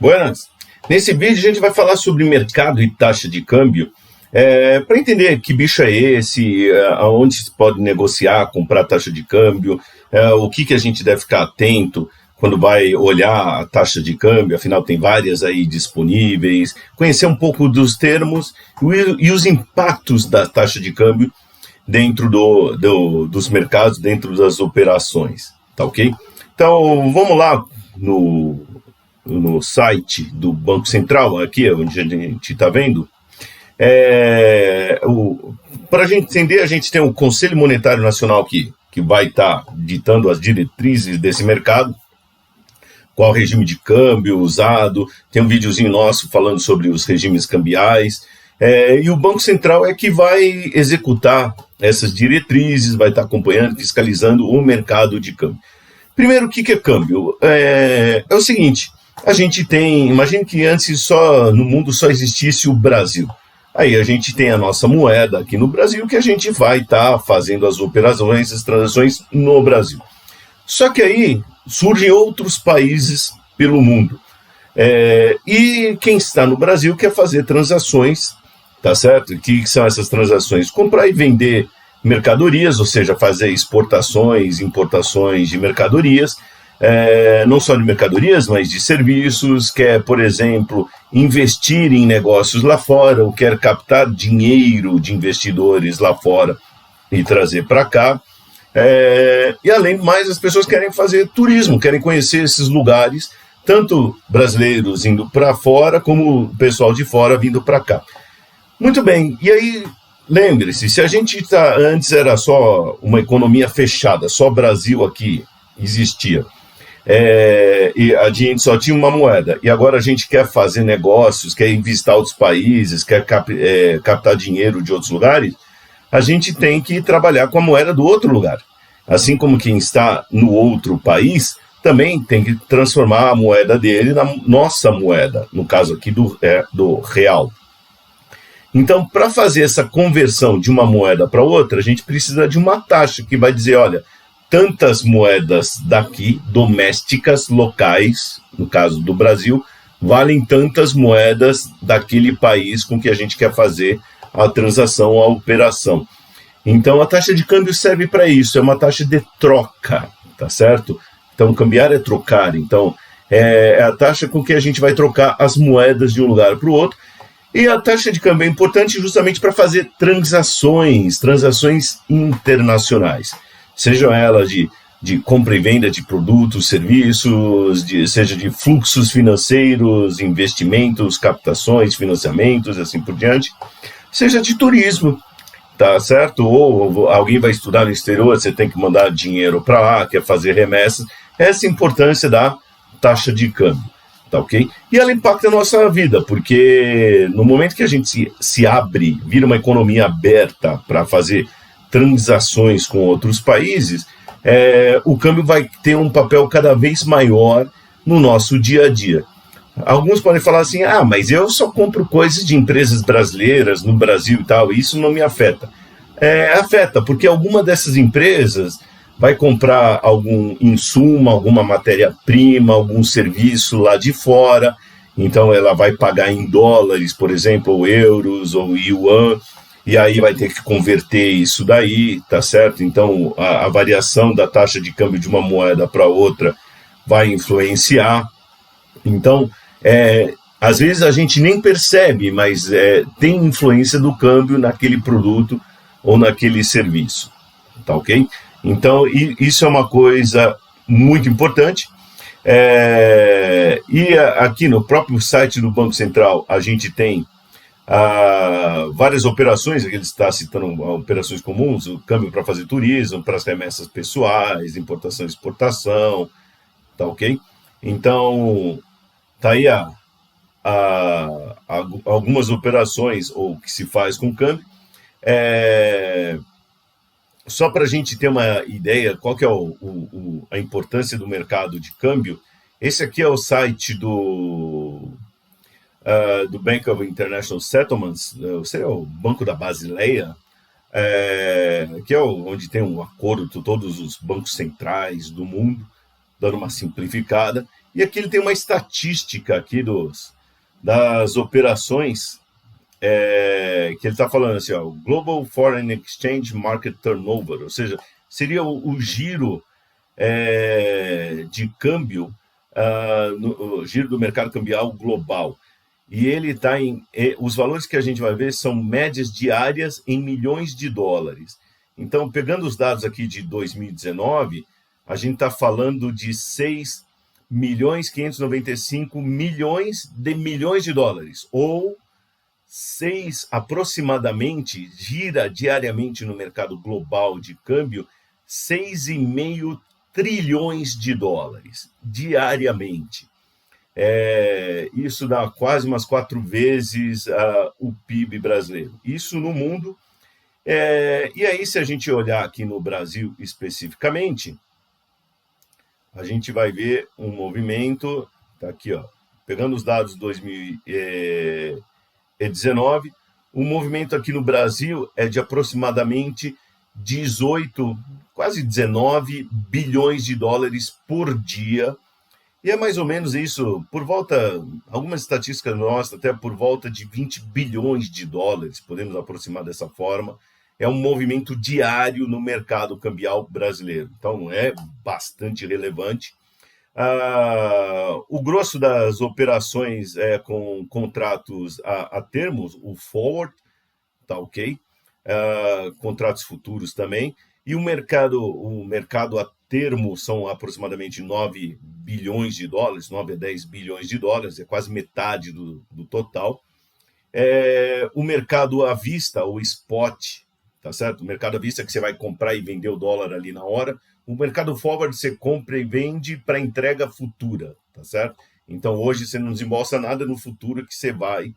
Buenas. Nesse vídeo a gente vai falar sobre mercado e taxa de câmbio, para entender que bicho é esse, aonde se pode negociar, comprar taxa de câmbio, o que a gente deve ficar atento quando vai olhar a taxa de câmbio, afinal tem várias aí disponíveis, conhecer um pouco dos termos e os impactos da taxa de câmbio dentro dos mercados, dentro das operações, tá ok? Então vamos lá no site do Banco Central, aqui onde a gente está vendo. Para a gente entender, a gente tem o Conselho Monetário Nacional aqui, que vai estar ditando as diretrizes desse mercado, qual regime de câmbio usado, tem um videozinho nosso falando sobre os regimes cambiais, e o Banco Central é que vai executar essas diretrizes, vai estar acompanhando, fiscalizando o mercado de câmbio. Primeiro, o que é câmbio? É o seguinte, a gente tem, imagine que antes no mundo só existisse o Brasil. Aí a gente tem a nossa moeda aqui no Brasil, que a gente vai estar fazendo as operações, as transações no Brasil. Só que aí surgem outros países pelo mundo. E quem está no Brasil quer fazer transações, tá certo? O que são essas transações? Comprar e vender mercadorias, ou seja, fazer exportações, importações de mercadorias, não só de mercadorias, mas de serviços, quer, por exemplo, investir em negócios lá fora, ou quer captar dinheiro de investidores lá fora e trazer para cá. E além do mais, as pessoas querem fazer turismo, querem conhecer esses lugares, tanto brasileiros indo para fora, como o pessoal de fora vindo para cá. Muito bem, e aí, lembre-se, se a gente antes era só uma economia fechada, só Brasil aqui existia, e a gente só tinha uma moeda, e agora a gente quer fazer negócios, quer visitar outros países, quer captar dinheiro de outros lugares, a gente tem que trabalhar com a moeda do outro lugar. Assim como quem está no outro país, também tem que transformar a moeda dele na nossa moeda, no caso aqui do real. Então, para fazer essa conversão de uma moeda para outra, a gente precisa de uma taxa que vai dizer, olha, tantas moedas daqui, domésticas, locais, no caso do Brasil, valem tantas moedas daquele país com que a gente quer fazer a transação, a operação. Então, a taxa de câmbio serve para isso, é uma taxa de troca, tá certo? Então, cambiar é trocar, então, é a taxa com que a gente vai trocar as moedas de um lugar para o outro, e a taxa de câmbio é importante justamente para fazer transações internacionais, sejam elas de compra e venda de produtos, serviços, seja de fluxos financeiros, investimentos, captações, financiamentos, assim por diante, seja de turismo, tá certo? Ou alguém vai estudar no exterior, você tem que mandar dinheiro para lá, quer fazer remessas, essa é a importância da taxa de câmbio. Tá, ok? E ela impacta a nossa vida, porque no momento que a gente se abre, vira uma economia aberta para fazer transações com outros países, o câmbio vai ter um papel cada vez maior no nosso dia a dia. Alguns podem falar assim, mas eu só compro coisas de empresas brasileiras no Brasil e tal, e isso não me afeta. Afeta, porque alguma dessas empresas vai comprar algum insumo, alguma matéria-prima, algum serviço lá de fora, então ela vai pagar em dólares, por exemplo, ou euros, ou yuan, e aí vai ter que converter isso daí, tá certo? Então a variação da taxa de câmbio de uma moeda para outra vai influenciar. Então, às vezes a gente nem percebe, mas tem influência do câmbio naquele produto ou naquele serviço, tá ok? Então, isso é uma coisa muito importante. E aqui no próprio site do Banco Central, a gente tem várias operações, aqui ele está citando operações comuns, o câmbio para fazer turismo, para as remessas pessoais, importação e exportação, tá ok? Então, tá aí algumas operações ou que se faz com câmbio. Só para a gente ter uma ideia qual que é a importância do mercado de câmbio, esse aqui é o site do Bank of International Settlements, seria o Banco da Basileia, que é onde tem um acordo de todos os bancos centrais do mundo, dando uma simplificada, E aqui ele tem uma estatística aqui das operações, que ele está falando assim, ó, Global Foreign Exchange Market Turnover, ou seja, seria o giro de câmbio, o giro do mercado cambial global. E ele está os valores que a gente vai ver são médias diárias em milhões de dólares. Então, pegando os dados aqui de 2019, a gente está falando de 6.595.000.000 de dólares, ou aproximadamente, gira diariamente no mercado global de câmbio 6,5 trilhões de dólares, diariamente. Isso dá quase umas 4 vezes o PIB brasileiro. Isso no mundo. E aí, se a gente olhar aqui no Brasil especificamente, a gente vai ver um movimento, tá aqui, ó, pegando os dados de 2019, o movimento aqui no Brasil é de aproximadamente 18, quase 19 bilhões de dólares por dia. E é mais ou menos isso, por volta, algumas estatísticas nossas, até por volta de 20 bilhões de dólares, podemos aproximar dessa forma. É um movimento diário no mercado cambial brasileiro. Então, é bastante relevante. O grosso das operações é com contratos a termos, o forward, tá ok? Contratos futuros também. E o mercado a termo são aproximadamente 9 bilhões de dólares, 9 a 10 bilhões de dólares, é quase metade do total. O mercado à vista, o spot, tá certo? O mercado à vista é que você vai comprar e vender o dólar ali na hora. O mercado forward você compra e vende para entrega futura, tá certo? Então hoje você não desembolsa nada, no futuro que você vai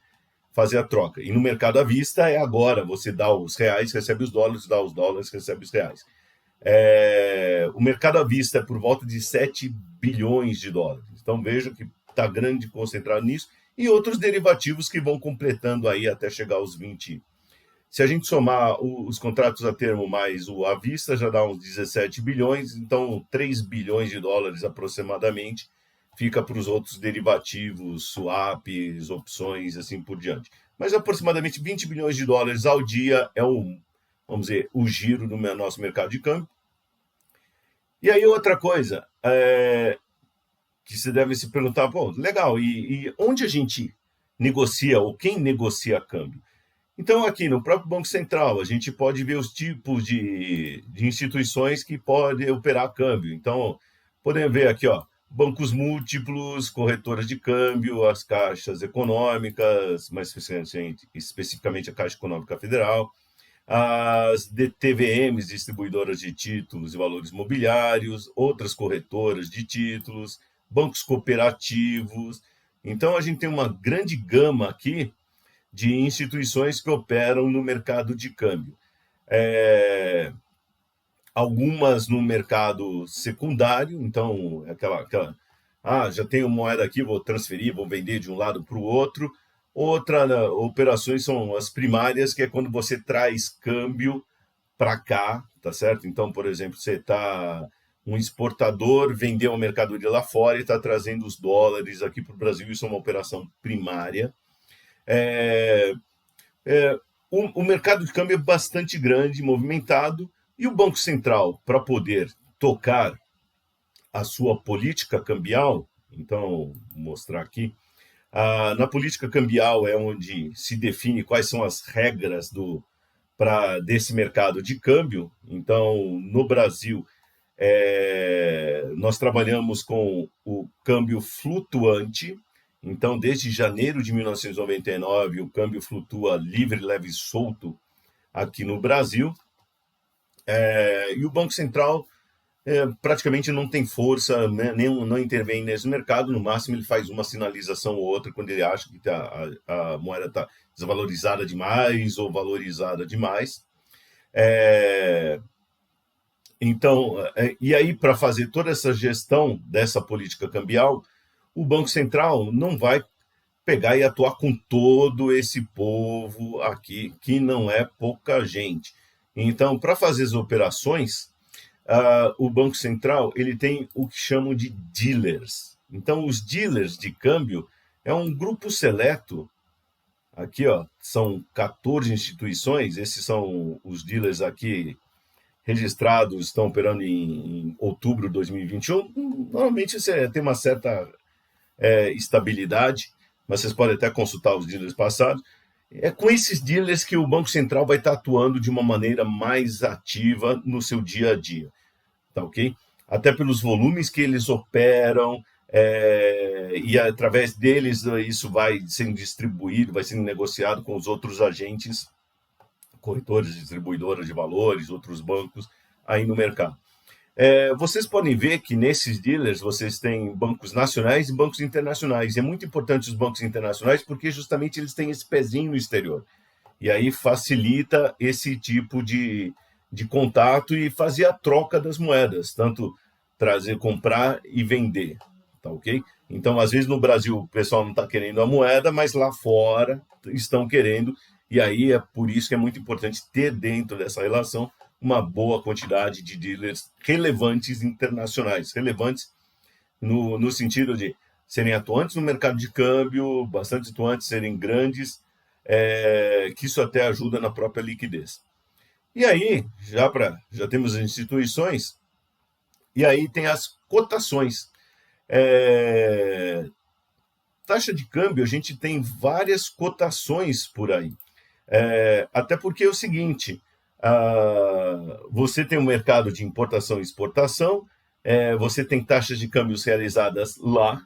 fazer a troca. E no mercado à vista é agora, você dá os reais, recebe os dólares, dá os dólares, recebe os reais. O mercado à vista é por volta de 7 bilhões de dólares. Então veja que está grande concentrado nisso. E outros derivativos que vão completando aí até chegar aos 20. Se a gente somar os contratos a termo mais o à vista, já dá uns 17 bilhões, então 3 bilhões de dólares aproximadamente fica para os outros derivativos, swaps, opções, assim por diante. Mas aproximadamente 20 bilhões de dólares ao dia é vamos dizer, o giro do nosso mercado de câmbio. E aí outra coisa, que você deve se perguntar, pô, legal, e onde a gente negocia, ou quem negocia câmbio? Então, aqui no próprio Banco Central, a gente pode ver os tipos de instituições que podem operar câmbio. Então, podemos ver aqui, ó, bancos múltiplos, corretoras de câmbio, as caixas econômicas, mais especificamente a Caixa Econômica Federal, as TVMs, distribuidoras de títulos e valores mobiliários, outras corretoras de títulos, bancos cooperativos. Então, a gente tem uma grande gama aqui de instituições que operam no mercado de câmbio. Algumas no mercado secundário, então, já tenho moeda aqui, vou transferir, vou vender de um lado para o outro. Operações são as primárias, que é quando você traz câmbio para cá, tá certo? Então, por exemplo, você está um exportador, vendeu uma mercadoria lá fora e está trazendo os dólares aqui para o Brasil, isso é uma operação primária. O mercado de câmbio é bastante grande, movimentado, e o Banco Central, para poder tocar a sua política cambial, então, vou mostrar aqui, na política cambial é onde se define quais são as regras desse mercado de câmbio. Então, no Brasil, nós trabalhamos com o câmbio flutuante. Então, desde janeiro de 1999, o câmbio flutua livre, leve e solto aqui no Brasil. E o Banco Central praticamente não tem força, né, não intervém nesse mercado. No máximo, ele faz uma sinalização ou outra quando ele acha que a moeda está desvalorizada demais ou valorizada demais. Então, e aí, para fazer toda essa gestão dessa política cambial, o Banco Central não vai pegar e atuar com todo esse povo aqui, que não é pouca gente. Então, para fazer as operações, o Banco Central ele tem o que chamam de dealers. Então, os dealers de câmbio é um grupo seleto. Aqui, ó, são 14 instituições. Esses são os dealers aqui registrados, estão operando em outubro de 2021. Normalmente você tem uma certa estabilidade, mas vocês podem até consultar os dealers passados. É com esses dealers que o Banco Central vai estar atuando de uma maneira mais ativa no seu dia a dia, tá ok? Até pelos volumes que eles operam, e através deles isso vai sendo distribuído, vai sendo negociado com os outros agentes, corretores, distribuidoras de valores, outros bancos aí no mercado. Vocês podem ver que nesses dealers vocês têm bancos nacionais e bancos internacionais. É muito importante os bancos internacionais porque justamente eles têm esse pezinho no exterior. E aí facilita esse tipo de contato e fazer a troca das moedas, tanto trazer, comprar e vender, tá ok? Então, às vezes no Brasil o pessoal não está querendo a moeda, mas lá fora estão querendo, e aí é por isso que é muito importante ter dentro dessa relação uma boa quantidade de dealers relevantes internacionais, relevantes no sentido de serem atuantes no mercado de câmbio, bastante atuantes, serem grandes, que isso até ajuda na própria liquidez. E aí, já temos as instituições, e aí tem as cotações. Taxa de câmbio, a gente tem várias cotações por aí. Até porque é o seguinte, você tem um mercado de importação e exportação, você tem taxas de câmbios realizadas lá,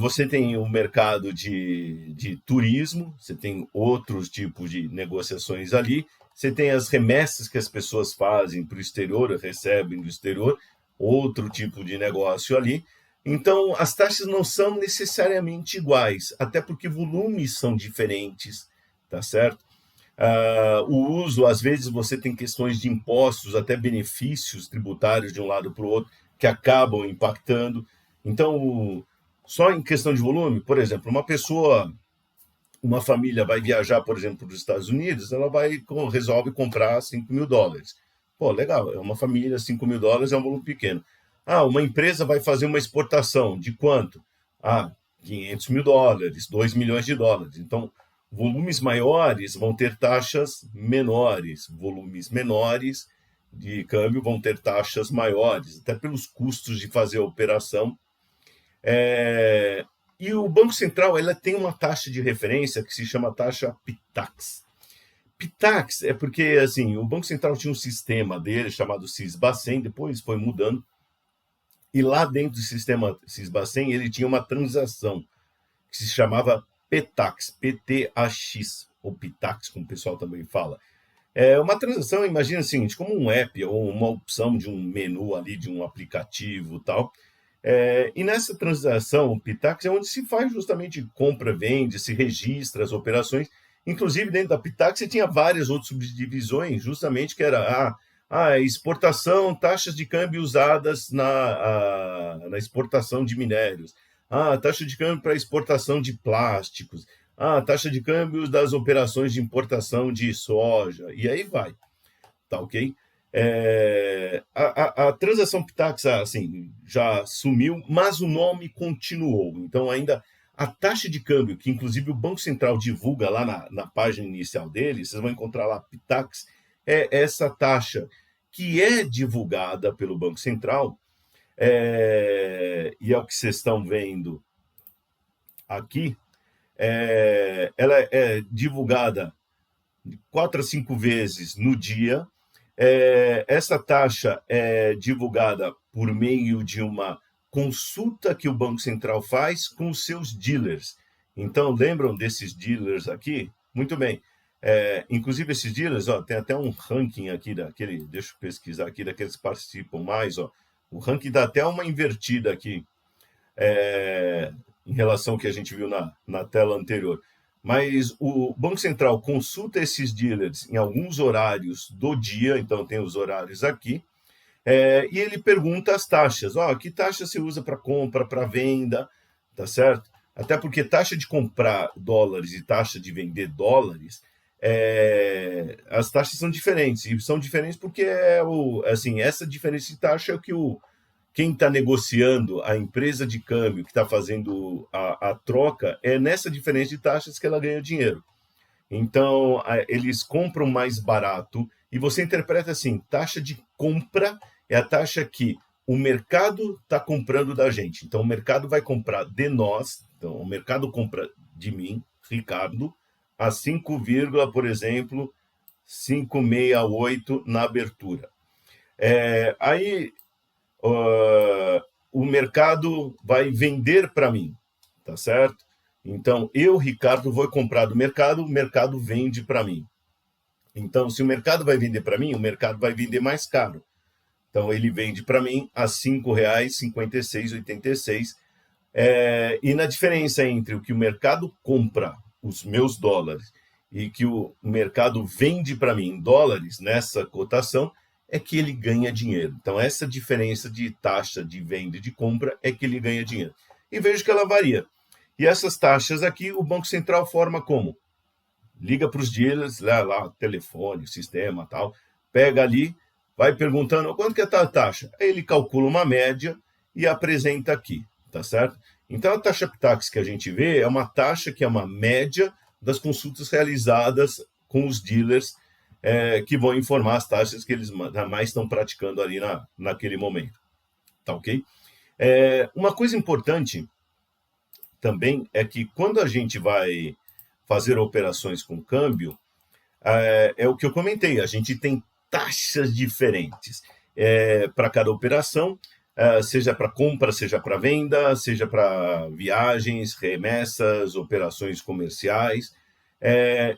você tem um mercado de turismo, você tem outros tipos de negociações ali, você tem as remessas que as pessoas fazem para o exterior, recebem do exterior, outro tipo de negócio ali. Então, as taxas não são necessariamente iguais, até porque volumes são diferentes, tá certo? O uso, às vezes, você tem questões de impostos, até benefícios tributários de um lado para o outro, que acabam impactando. Então, só em questão de volume, por exemplo, uma família vai viajar, por exemplo, para os Estados Unidos, ela resolve comprar $5.000. Pô, legal, é uma família, $5.000 é um volume pequeno. Uma empresa vai fazer uma exportação, de quanto? $500.000, $2 milhões. Então, volumes maiores vão ter taxas menores, volumes menores de câmbio vão ter taxas maiores, até pelos custos de fazer a operação. E o Banco Central ela tem uma taxa de referência que se chama taxa PITAX. PITAX é porque assim, o Banco Central tinha um sistema dele chamado SISBACEN, depois foi mudando, e lá dentro do sistema SISBACEN ele tinha uma transação que se chamava PTAX, PTAX, ou PITAX, como o pessoal também fala. É uma transação, imagina o seguinte, como um app ou uma opção de um menu ali, de um aplicativo e tal. E nessa transação, o PITAX é onde se faz justamente compra, vende, se registra as operações. Inclusive, dentro da PITAX, você tinha várias outras subdivisões, justamente que era exportação, taxas de câmbio usadas na exportação de minérios. Taxa de câmbio para exportação de plásticos. Taxa de câmbio das operações de importação de soja. E aí vai. Tá ok? A transação PITAX assim, já sumiu, mas o nome continuou. Então, ainda a taxa de câmbio, que inclusive o Banco Central divulga lá na página inicial dele, vocês vão encontrar lá PITAX, é essa taxa que é divulgada pelo Banco Central, e é o que vocês estão vendo aqui, ela é divulgada 4 a 5 vezes no dia. Essa taxa é divulgada por meio de uma consulta que o Banco Central faz com os seus dealers. Então, lembram desses dealers aqui? Muito bem. Inclusive, esses dealers, tem até um ranking aqui daquele, deixa eu pesquisar aqui, daqueles que participam mais. O ranking dá até uma invertida aqui, em relação ao que a gente viu na tela anterior. Mas o Banco Central consulta esses dealers em alguns horários do dia, então tem os horários aqui, e ele pergunta as taxas. Que taxa se usa para compra, para venda, tá certo? Até porque taxa de comprar dólares e taxa de vender dólares, as taxas são diferentes. E são diferentes porque essa diferença de taxa é o que quem está negociando, a empresa de câmbio que está fazendo a troca, é nessa diferença de taxas que ela ganha dinheiro. Então, eles compram mais barato e você interpreta assim: taxa de compra é a taxa que o mercado está comprando da gente. Então, o mercado vai comprar de nós, então, o mercado compra de mim, Ricardo, a 5, por exemplo, 568 na abertura. Aí o mercado vai vender para mim, tá certo? Então, eu, Ricardo, vou comprar do mercado, o mercado vende para mim. Então, se o mercado vai vender para mim, o mercado vai vender mais caro. Então, ele vende para mim a R$ 5,5686. E na diferença entre o que o mercado compra, os meus dólares, e que o mercado vende para mim em dólares, nessa cotação, é que ele ganha dinheiro. Então, essa diferença de taxa de venda e de compra é que ele ganha dinheiro. E vejo que ela varia. E essas taxas aqui, o Banco Central forma como? Liga para os dealers, lá, telefone, sistema, tal, pega ali, vai perguntando quanto que é a taxa. Aí ele calcula uma média e apresenta aqui, tá certo? Então, a taxa PTAX que a gente vê é uma taxa que é uma média das consultas realizadas com os dealers, que vão informar as taxas que eles mais estão praticando ali naquele momento. Tá ok? Uma coisa importante também é que quando a gente vai fazer operações com câmbio, é o que eu comentei, a gente tem taxas diferentes para cada operação, seja para compra, seja para venda, seja para viagens, remessas, operações comerciais,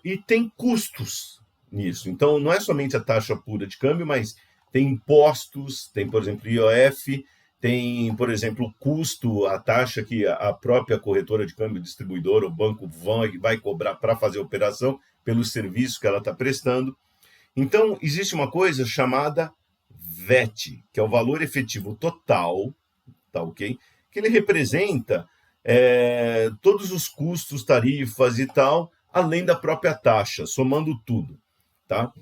e tem custos nisso. Então, não é somente a taxa pura de câmbio, mas tem impostos, tem, por exemplo, IOF, tem, por exemplo, o custo, a taxa que a própria corretora de câmbio, distribuidora, o banco vai cobrar para fazer a operação, pelo serviço que ela está prestando. Então, existe uma coisa chamada VET, que é o valor efetivo total, tá ok? Que ele representa todos os custos, tarifas e tal, além da própria taxa, somando tudo, tá?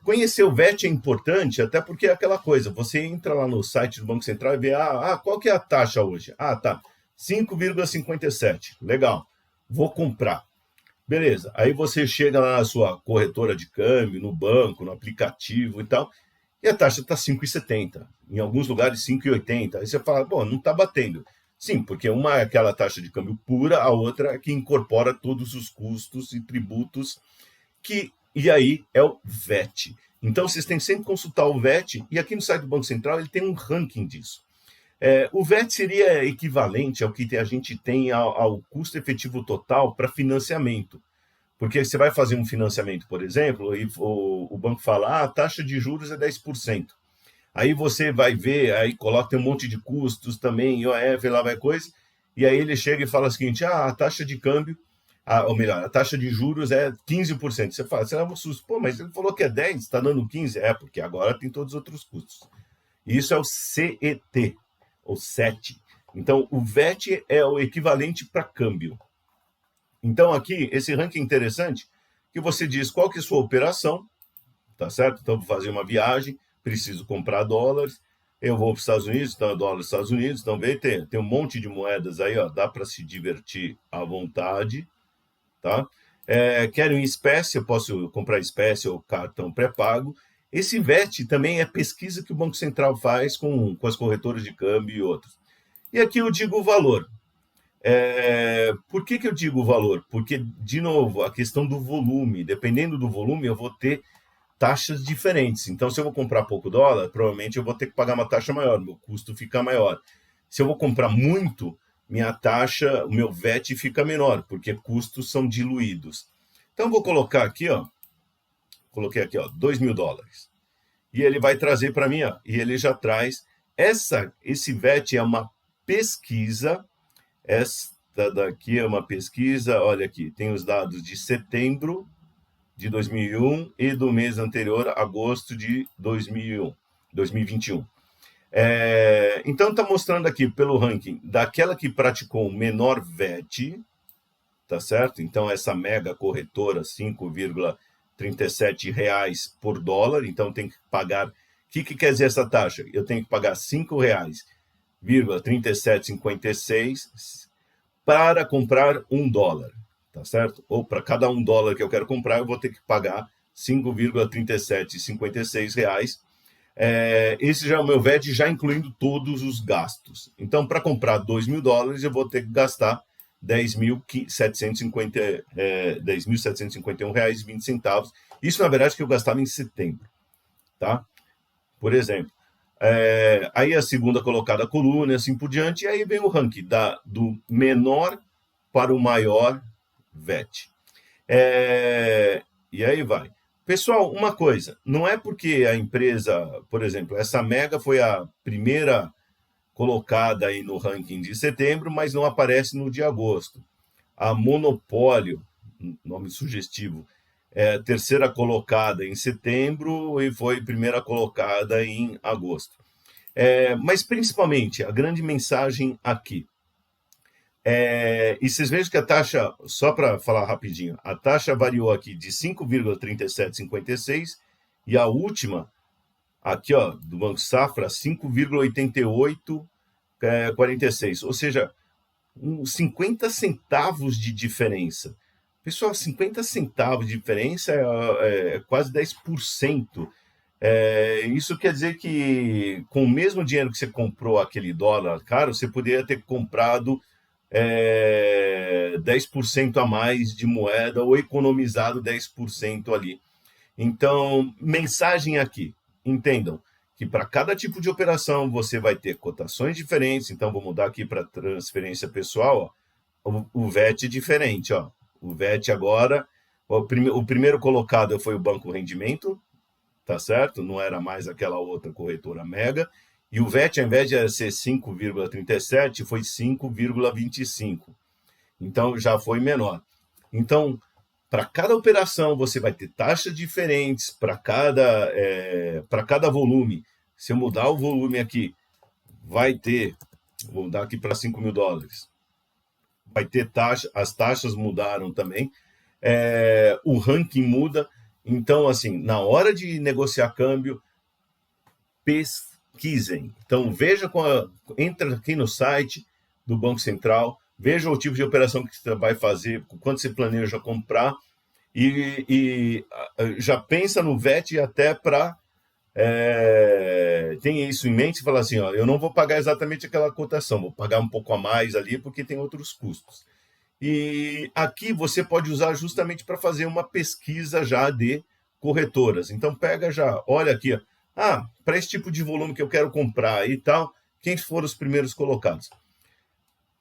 Conhecer o VET é importante, até porque é aquela coisa, você entra lá no site do Banco Central e vê, qual que é a taxa hoje? Tá, 5,57, legal, vou comprar. Beleza, aí você chega lá na sua corretora de câmbio, no banco, no aplicativo e tal, e a taxa está 5,70, em alguns lugares 5,80. Aí você fala, bom, não está batendo. Sim, porque uma é aquela taxa de câmbio pura, a outra é que incorpora todos os custos e tributos, e aí é o VET. Então vocês têm que sempre consultar o VET, e aqui no site do Banco Central ele tem um ranking disso. O VET seria equivalente ao que a gente tem ao custo efetivo total para financiamento. Porque você vai fazer um financiamento, por exemplo, e o banco fala, a taxa de juros é 10%. Aí você vai ver, aí coloca, tem um monte de custos também, IOF, lá vai coisa, e aí ele chega e fala o seguinte, a taxa de câmbio, ou melhor, a taxa de juros é 15%. Você fala, você leva um susto, pô, mas ele falou que é 10%, está dando 15%. Porque agora tem todos os outros custos. Isso é o CET, ou CET. Então, o VET é o equivalente para câmbio. Então, aqui, esse ranking é interessante, que você diz qual que é a sua operação, tá certo? Então, vou fazer uma viagem, preciso comprar dólares, eu vou para os Estados Unidos, então é dólar dos Estados Unidos, então tem um monte de moedas aí, dá para se divertir à vontade, tá? Quero em espécie, eu posso comprar espécie ou cartão pré-pago. Esse VET também é pesquisa que o Banco Central faz com as corretoras de câmbio e outros. E aqui eu digo o valor. Por que eu digo o valor? Porque, de novo, a questão do volume. Dependendo do volume, eu vou ter taxas diferentes. Então, se eu vou comprar pouco dólar, provavelmente eu vou ter que pagar uma taxa maior, meu custo fica maior. Se eu vou comprar muito, minha taxa, o meu VET fica menor, porque custos são diluídos. Então, vou colocar aqui, coloquei aqui, $2.000. E ele vai trazer para mim, e ele já traz. Esse VET é uma pesquisa. Esta daqui é uma pesquisa, olha aqui, tem os dados de setembro de 2001 e do mês anterior, agosto de 2021. Então, está mostrando aqui pelo ranking daquela que praticou o menor VET, tá certo? Então, essa mega corretora, R$ 5,37 por dólar, então tem que pagar que quer dizer essa taxa? Eu tenho que pagar R$ 5,3756 para comprar $1, tá certo? Ou para cada $1 que eu quero comprar, eu vou ter que pagar R$ 5,3756. Esse já é o meu VAT, já incluindo todos os gastos. Então, para comprar $2.000, eu vou ter que gastar R$ 10.751,20. Isso, na verdade, que eu gastava em setembro, tá? Por exemplo. Aí a segunda colocada coluna, assim por diante, e aí vem o ranking do menor para o maior VET. E aí vai. Pessoal, uma coisa, não é porque a empresa, por exemplo, essa Mega foi a primeira colocada aí no ranking de setembro, mas não aparece no de agosto. A Monopólio, nome sugestivo, é a terceira colocada em setembro e foi primeira colocada em agosto. Mas principalmente, a grande mensagem aqui. E vocês vejam que a taxa, só para falar rapidinho, a taxa variou aqui de 5,3756 e a última, aqui ó, do Banco Safra, 5,8846. Ou seja, 50 centavos de diferença. Pessoal, 50 centavos de diferença é quase 10%. Isso quer dizer que com o mesmo dinheiro que você comprou aquele dólar caro, você poderia ter comprado 10% a mais de moeda ou economizado 10% ali. Então, mensagem aqui, entendam que para cada tipo de operação você vai ter cotações diferentes. Então, vou mudar aqui para transferência pessoal. Ó. O VET é diferente. Ó. O VET agora, o primeiro colocado foi o Banco Rendimento, tá certo? Não era mais aquela outra corretora Mega. E o VET, ao invés de ser 5,37, foi 5,25. Então, já foi menor. Então, para cada operação, você vai ter taxas diferentes para cada volume. Se eu mudar o volume aqui, vai ter, vou mudar aqui para $5.000. Vai ter taxa, as taxas mudaram também. O ranking muda. Então, assim, na hora de negociar câmbio, pesquisem. Então, entra aqui no site do Banco Central, veja o tipo de operação que você vai fazer, quanto você planeja comprar, e já pensa no VET até para... tem isso em mente e fala assim, ó, eu não vou pagar exatamente aquela cotação, vou pagar um pouco a mais ali, porque tem outros custos. E aqui você pode usar justamente para fazer uma pesquisa já de corretoras. Então pega já, olha aqui, ó, para esse tipo de volume que eu quero comprar e tal, quem foram os primeiros colocados?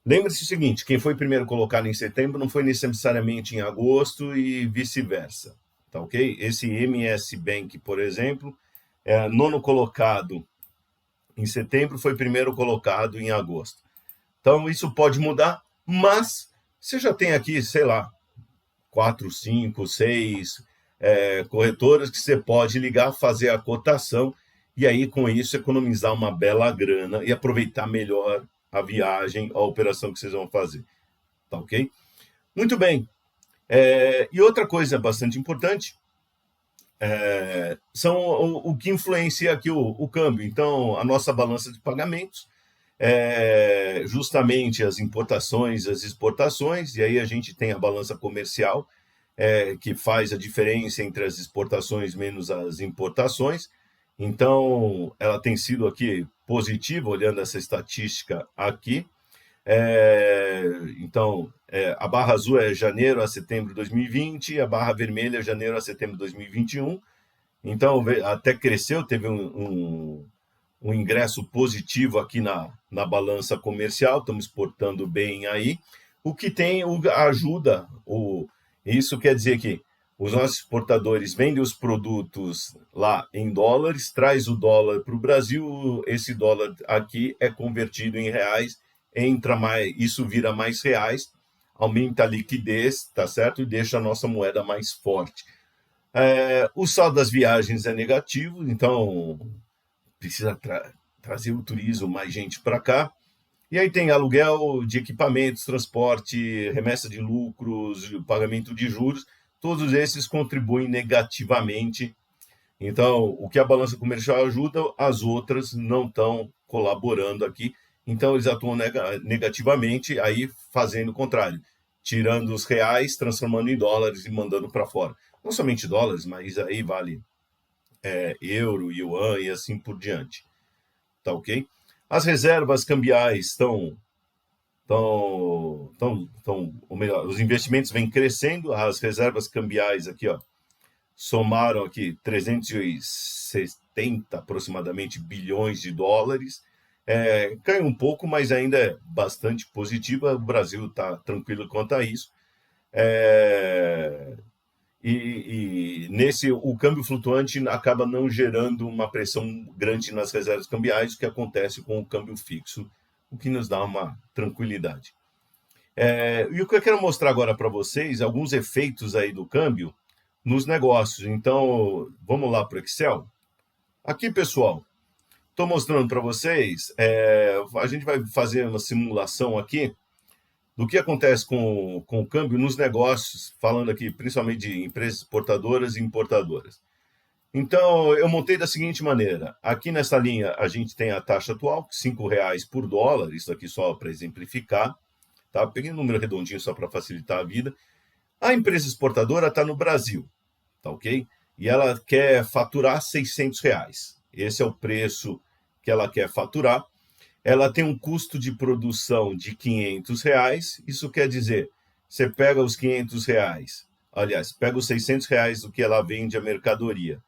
Lembre-se o seguinte, quem foi primeiro colocado em setembro não foi necessariamente em agosto e vice-versa, tá ok? Esse MS Bank, por exemplo, nono colocado em setembro, foi primeiro colocado em agosto. Então isso pode mudar, mas você já tem aqui, sei lá, 4, 5, 6 corretoras que você pode ligar, fazer a cotação e aí com isso economizar uma bela grana e aproveitar melhor a viagem, a operação que vocês vão fazer. Tá ok? Muito bem. E outra coisa bastante importante são o que influencia aqui o câmbio. Então, a nossa balança de pagamentos, justamente as importações, as exportações, e aí a gente tem a balança comercial, que faz a diferença entre as exportações menos as importações. Então, ela tem sido aqui positiva, olhando essa estatística aqui. Então, a barra azul é janeiro a setembro de 2020, a barra vermelha é janeiro a setembro de 2021. Então, até cresceu, teve um ingresso positivo aqui na balança comercial, estamos exportando bem aí. O que tem ajuda, isso quer dizer que os nossos exportadores vendem os produtos lá em dólares, traz o dólar para o Brasil, esse dólar aqui é convertido em reais, entra mais, isso vira mais reais, aumenta a liquidez, tá certo? E deixa a nossa moeda mais forte. O saldo das viagens é negativo, então precisa trazer o turismo, mais gente para cá. E aí tem aluguel de equipamentos, transporte, remessa de lucros, pagamento de juros, todos esses contribuem negativamente. Então, o que a balança comercial ajuda, as outras não estão colaborando aqui. Então, eles atuam negativamente, aí fazendo o contrário, tirando os reais, transformando em dólares e mandando para fora. Não somente dólares, mas aí vale euro, yuan e assim por diante. Tá ok? As reservas cambiais ou melhor, os investimentos vêm crescendo, as reservas cambiais aqui, ó, somaram aqui 370 aproximadamente bilhões de dólares. Caiu um pouco, mas ainda é bastante positiva. O Brasil está tranquilo quanto a isso. E nesse o câmbio flutuante acaba não gerando uma pressão grande nas reservas cambiais, o que acontece com o câmbio fixo, o que nos dá uma tranquilidade. E o que eu quero mostrar agora para vocês, alguns efeitos aí do câmbio nos negócios. Então, vamos lá para o Excel. Aqui, pessoal, estou mostrando para vocês, a gente vai fazer uma simulação aqui do que acontece com o câmbio nos negócios, falando aqui principalmente de empresas exportadoras e importadoras. Então, eu montei da seguinte maneira. Aqui nessa linha, a gente tem a taxa atual, R$5 por dólar, isso aqui só para exemplificar. Tá? Peguei um número redondinho só para facilitar a vida. A empresa exportadora está no Brasil, tá ok? E ela quer faturar R$600. Esse é o preço que ela quer faturar. Ela tem um custo de produção de R$500. Isso quer dizer, você pega os R$500, aliás, pega os R$600 do que ela vende a mercadoria,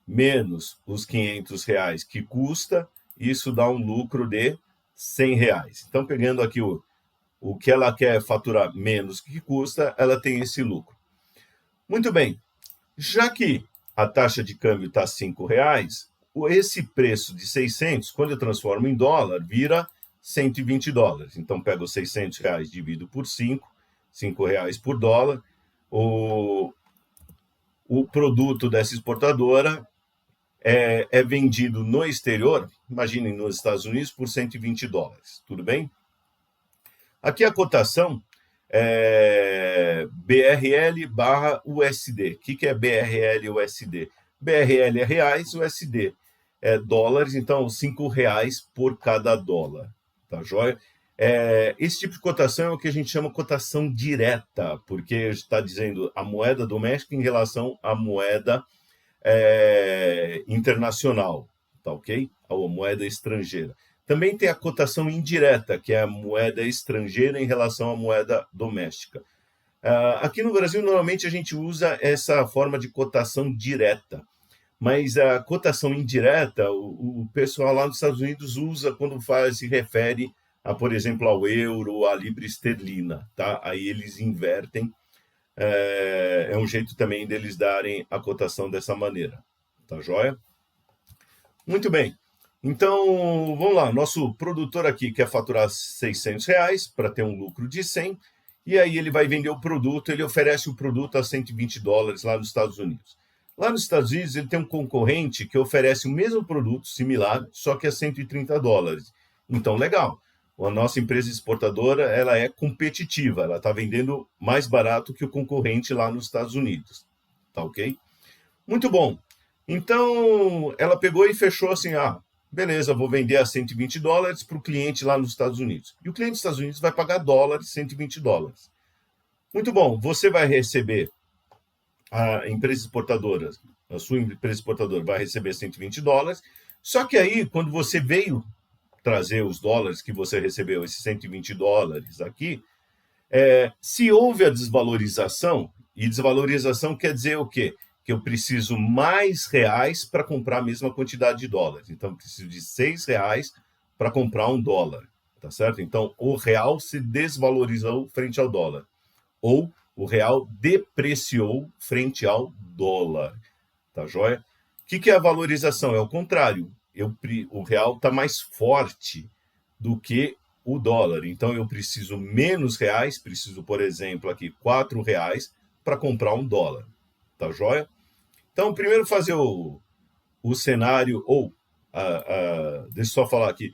menos os R$500 que custa, isso dá um lucro de R$100. Então, pegando aqui o que ela quer faturar menos que custa, ela tem esse lucro. Muito bem, já que a taxa de câmbio está R$5, esse preço de 600, quando eu transformo em dólar, vira $120. Então, pego os R$600, divido por 5, R$5 por dólar. O produto dessa exportadora é vendido no exterior, imaginem nos Estados Unidos, por $120. Tudo bem? Aqui a cotação é BRL/USD. O que é BRL/USD? BRL é reais, USD é dólares, então R$5 por cada dólar. Tá joia? Esse tipo de cotação é o que a gente chama cotação direta, porque está dizendo a moeda doméstica em relação à moeda internacional, tá ok? A moeda estrangeira. Também tem a cotação indireta, que é a moeda estrangeira em relação à moeda doméstica. Aqui no Brasil, normalmente a gente usa essa forma de cotação direta, mas a cotação indireta, o pessoal lá nos Estados Unidos usa quando se refere, por exemplo, ao euro, à libra esterlina, tá? Aí eles invertem, é um jeito também deles darem a cotação dessa maneira, tá joia? Muito bem. Então, vamos lá, nosso produtor aqui quer faturar R$600 para ter um lucro de 100, e aí ele vai vender o produto, ele oferece o produto a $120 lá nos Estados Unidos. Lá nos Estados Unidos, ele tem um concorrente que oferece o mesmo produto, similar, só que a $130. Então, legal. A nossa empresa exportadora, ela é competitiva, ela está vendendo mais barato que o concorrente lá nos Estados Unidos. Tá ok? Muito bom. Então, ela pegou e fechou assim, beleza, vou vender a $120 para o cliente lá nos Estados Unidos. E o cliente dos Estados Unidos vai pagar dólares, $120. Muito bom, você vai receber, a empresa exportadora, a sua empresa exportadora vai receber $120, só que aí, quando você veio trazer os dólares que você recebeu, esses $120 aqui, se houve a desvalorização, e desvalorização quer dizer o quê? Que eu preciso mais reais para comprar a mesma quantidade de dólares. Então, eu preciso de R$6 para comprar $1, tá certo? Então, o real se desvalorizou frente ao dólar. Ou o real depreciou frente ao dólar, tá joia? O que é a valorização? É o contrário. O real está mais forte do que o dólar. Então, eu preciso menos reais, preciso, por exemplo, aqui, R$4 para comprar $1, tá joia? Então, primeiro fazer o cenário, deixa eu só falar aqui,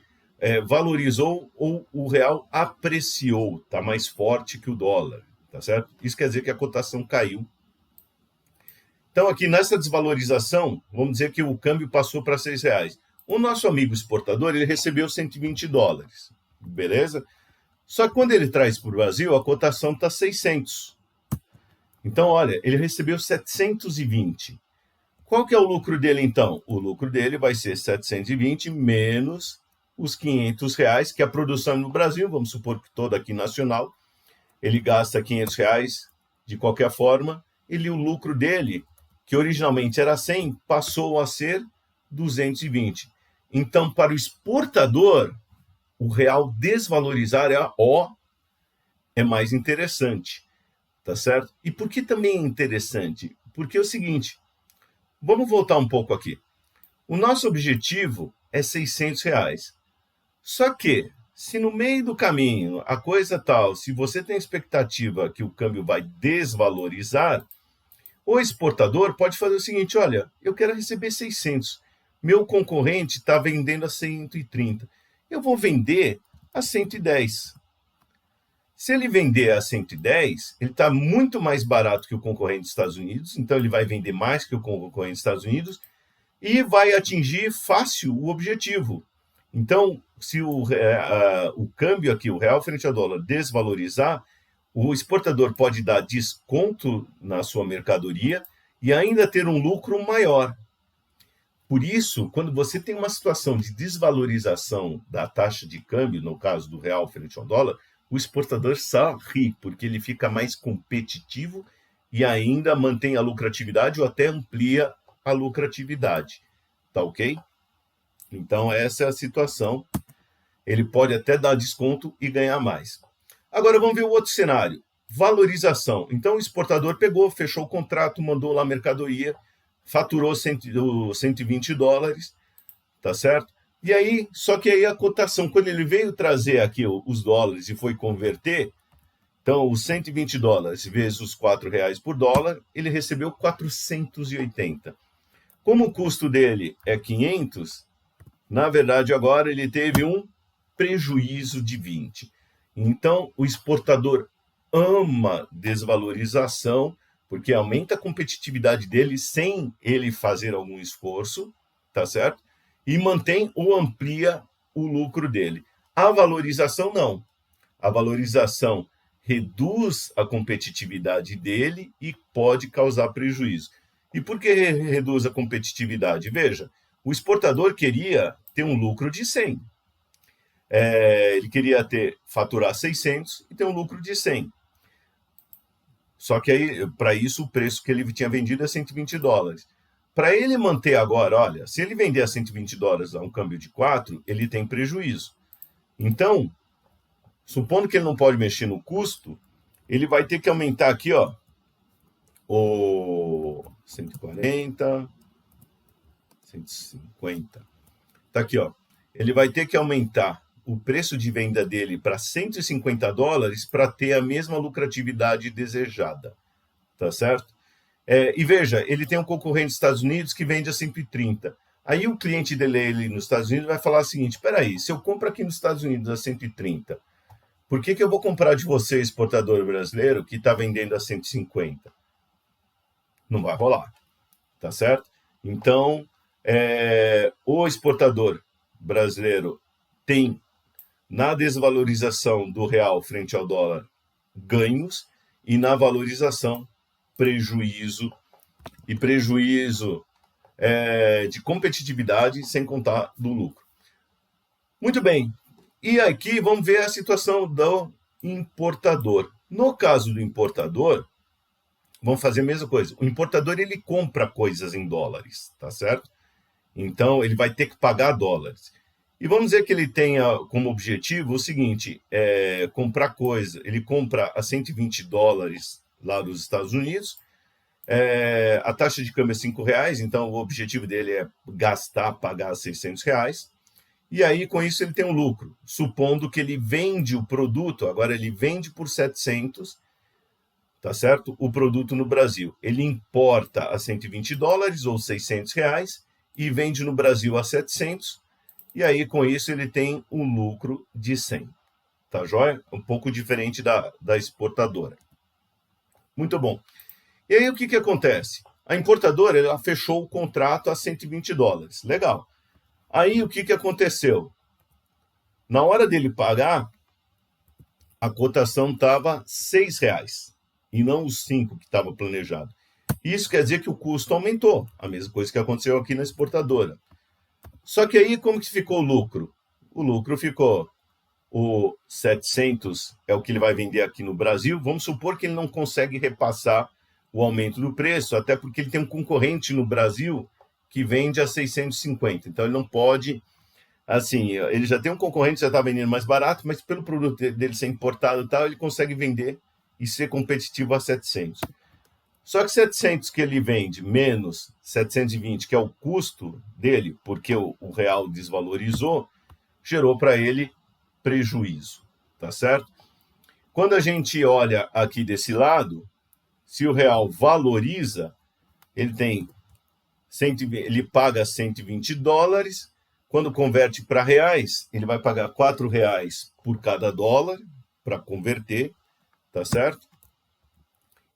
valorizou ou o real apreciou, está mais forte que o dólar, tá certo? Isso quer dizer que a cotação caiu. Então, aqui nessa desvalorização, vamos dizer que o câmbio passou para R$6. O nosso amigo exportador, ele recebeu US$ 120, beleza? Só que quando ele traz para o Brasil, a cotação está 600. Então, olha, ele recebeu 720. Qual que é o lucro dele, então? O lucro dele vai ser 720 menos os R$500, que a produção no Brasil, vamos supor que toda aqui nacional, ele gasta R$500 de qualquer forma, o lucro dele, que originalmente era 100, passou a ser 220. Então, para o exportador, o real desvalorizar é mais interessante, tá certo? E por que também é interessante? Porque é o seguinte, vamos voltar um pouco aqui. O nosso objetivo é R$600. Só que, se no meio do caminho a coisa tal, se você tem expectativa que o câmbio vai desvalorizar, o exportador pode fazer o seguinte, olha, eu quero receber 600, meu concorrente está vendendo a 130, eu vou vender a 110. Se ele vender a 110, ele está muito mais barato que o concorrente dos Estados Unidos, então ele vai vender mais que o concorrente dos Estados Unidos e vai atingir fácil o objetivo. Então, se o câmbio aqui, o real frente ao dólar, desvalorizar, o exportador pode dar desconto na sua mercadoria e ainda ter um lucro maior. Por isso, quando você tem uma situação de desvalorização da taxa de câmbio, no caso do real frente ao dólar, o exportador só ri, porque ele fica mais competitivo e ainda mantém a lucratividade ou até amplia a lucratividade. Tá ok? Então, essa é a situação. Ele pode até dar desconto e ganhar mais. Agora, vamos ver o outro cenário. Valorização. Então, o exportador pegou, fechou o contrato, mandou lá a mercadoria, faturou $120, tá certo? E aí, só que aí a cotação, quando ele veio trazer aqui os dólares e foi converter, então os $120 vezes os R$4 por dólar, ele recebeu 480. Como o custo dele é 500, na verdade agora ele teve um prejuízo de 20. Então o exportador ama desvalorização, porque aumenta a competitividade dele sem ele fazer algum esforço, tá certo? E mantém ou amplia o lucro dele. A valorização não. A valorização reduz a competitividade dele e pode causar prejuízo. E por que reduz a competitividade? Veja, o exportador queria ter um lucro de 100. Ele queria faturar 600 e ter um lucro de 100. Só que aí, para isso, o preço que ele tinha vendido é $120. Para ele manter agora, olha, se ele vender a $120 a um câmbio de 4, ele tem prejuízo. Então, supondo que ele não pode mexer no custo, ele vai ter que aumentar aqui, ó, o 140, 150. Tá aqui, ó. Ele vai ter que aumentar o preço de venda dele para $150 para ter a mesma lucratividade desejada, tá certo? E veja, ele tem um concorrente dos Estados Unidos que vende a 130. Aí o cliente dele nos Estados Unidos vai falar o seguinte, espera aí, se eu compro aqui nos Estados Unidos a 130, por que eu vou comprar de você, exportador brasileiro, que está vendendo a 150? Não vai rolar, tá certo? Então, o exportador brasileiro tem, na desvalorização do real frente ao dólar, ganhos, e na valorização, prejuízo, e prejuízo de competitividade, sem contar do lucro. Muito bem, e aqui vamos ver a situação do importador. No caso do importador, vamos fazer a mesma coisa. O importador, ele compra coisas em dólares, tá certo? Então, ele vai ter que pagar dólares. E vamos dizer que ele tenha como objetivo o seguinte, comprar coisa. Ele compra a $120 lá dos Estados Unidos, a taxa de câmbio é R$5, então o objetivo dele é pagar R$600, e aí com isso ele tem um lucro, supondo que ele vende o produto, agora ele vende por 700, tá certo? O produto no Brasil. Ele importa a $120 ou R$600 e vende no Brasil a 700, e aí com isso ele tem um lucro de 100. Tá joia? Um pouco diferente da exportadora. Muito bom. E aí o que acontece? A importadora, ela fechou o contrato a $120. Legal. Aí, o que aconteceu? Na hora dele pagar, a cotação estava R$6 e não os 5 que estava planejado. Isso quer dizer que o custo aumentou, a mesma coisa que aconteceu aqui na exportadora. Só que aí como que ficou o lucro? O lucro ficou o 700 é o que ele vai vender aqui no Brasil. Vamos supor que ele não consegue repassar o aumento do preço, até porque ele tem um concorrente no Brasil que vende a 650. Então ele não pode, assim, ele já tem um concorrente que já está vendendo mais barato, mas pelo produto dele ser importado e tal, ele consegue vender e ser competitivo a 700. Só que 700 que ele vende menos 720, que é o custo dele, porque o real desvalorizou, gerou para ele prejuízo, tá certo? Quando a gente olha aqui desse lado, se o real valoriza, ele paga $120, quando converte para reais, ele vai pagar R$4 por cada dólar para converter, tá certo?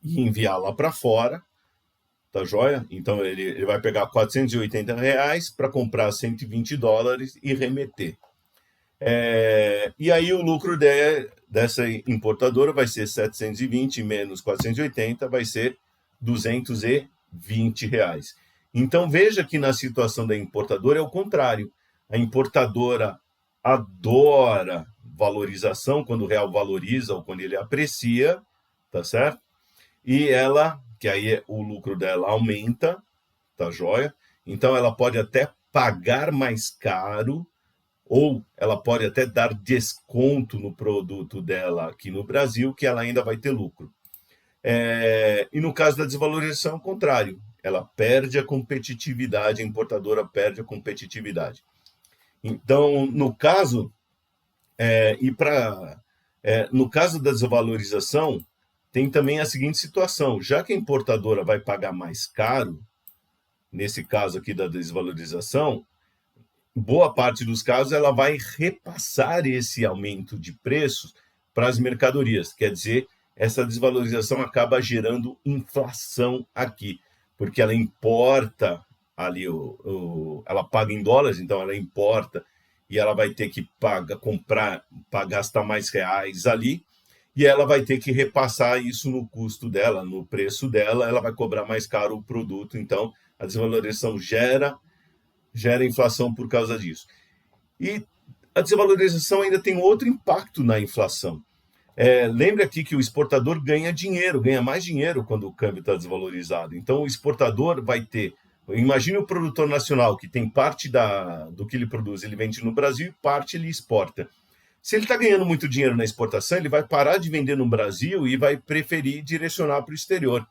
E enviar lá para fora, tá joia? Então ele vai pegar R$480 para comprar $120 e remeter. E aí o lucro dessa importadora vai ser 720 menos 480, vai ser R$220. Então veja que na situação da importadora é o contrário. A importadora adora valorização, quando o real valoriza ou quando ele aprecia, tá certo? E que aí o lucro dela aumenta, tá joia? Então ela pode até pagar mais caro, ou ela pode até dar desconto no produto dela aqui no Brasil, que ela ainda vai ter lucro. E no caso da desvalorização, é o contrário. Ela perde a competitividade, a importadora perde a competitividade. Então, no caso da desvalorização, tem também a seguinte situação: já que a importadora vai pagar mais caro, nesse caso aqui da desvalorização, boa parte dos casos ela vai repassar esse aumento de preços para as mercadorias. Quer dizer, essa desvalorização acaba gerando inflação aqui, porque ela importa ali, ela paga em dólares, então ela importa e ela vai ter que gastar mais reais ali, e ela vai ter que repassar isso no custo dela, no preço dela, ela vai cobrar mais caro o produto, então a desvalorização gera inflação por causa disso. E a desvalorização ainda tem outro impacto na inflação. Lembre aqui que o exportador ganha mais dinheiro quando o câmbio está desvalorizado. Então o exportador vai ter, imagine o produtor nacional, que tem parte do que ele produz, ele vende no Brasil e parte ele exporta. Se ele está ganhando muito dinheiro na exportação, ele vai parar de vender no Brasil e vai preferir direcionar para o exterior.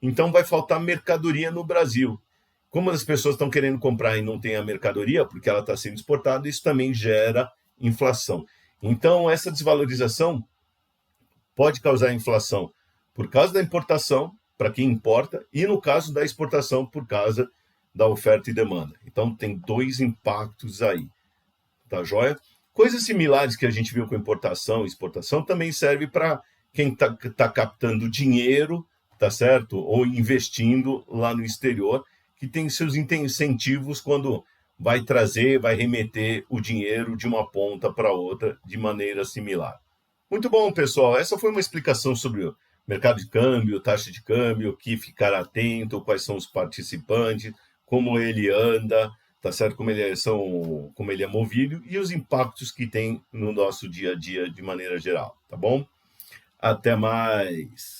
Então vai faltar mercadoria no Brasil. Como as pessoas estão querendo comprar e não tem a mercadoria, porque ela está sendo exportada, isso também gera inflação. Então, essa desvalorização pode causar inflação por causa da importação, para quem importa, e no caso da exportação, por causa da oferta e demanda. Então, tem dois impactos aí. Tá joia? Coisas similares que a gente viu com importação e exportação também serve para quem tá captando dinheiro, tá certo? Ou investindo lá no exterior, que tem seus incentivos quando vai remeter o dinheiro de uma ponta para outra de maneira similar. Muito bom, pessoal. Essa foi uma explicação sobre o mercado de câmbio, taxa de câmbio, o que ficar atento, quais são os participantes, como ele anda, tá certo? Como ele é movido e os impactos que tem no nosso dia a dia de maneira geral, tá bom? Até mais!